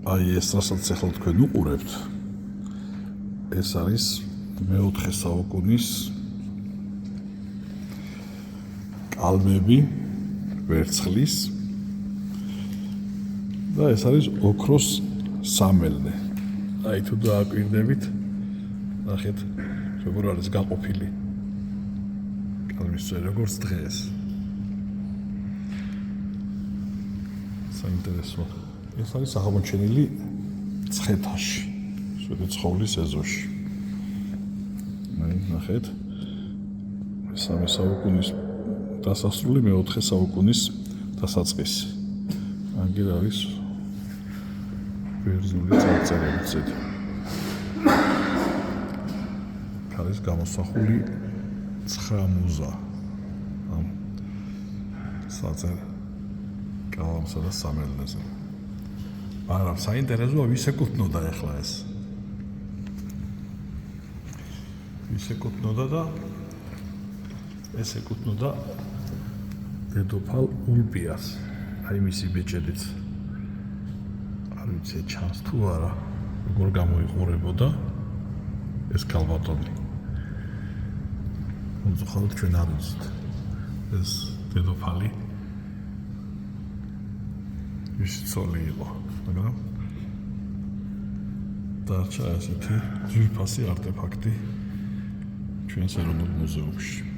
აი ეს რასაც ახლა თქვენ უყურებთ ეს არის მეოთხე საუკუნის კალმები ვერცხლის და ეს არის ოქროს სამელნე. აი თუ დააკვირდებით, ნახეთ როგორ არის გაყოფილი კალმის წვერი როგორც დღეს. საინტერესოა. ეს არის აღმოჩენილი ცხეთაში, შვედი ცხოვლის ეზოში. ნახეთ, მესამე საუკუნის დასასრული, მეოთხე საუკუნის დასაწყისი. აგერ არის ბერძნული წარწერებით ზედ. არის გამოსახული 9 მუზა ამ საწყერ კალამსა და სამელნეზე. მაგრამ საინტერესოა ვის ეკუთვნოდა ახლა ეს. ვის ეკუთვნოდა და ეს ეკუთვნოდა დედოფალ ულპიას. აი მისი ბეჭედიც. არ ვიცი ჩანს თუ არა, როგორ გამოიყურებოდა ეს კალბატონი. უძღოთ ჩვენ არ ვიცით. ეს დედოფალი ის ცოლი იყო, მაგრამ დარჩა ესეთი ძვირფასი არტეფაქტი ჩვენს ეროვნულ მუზეუმში.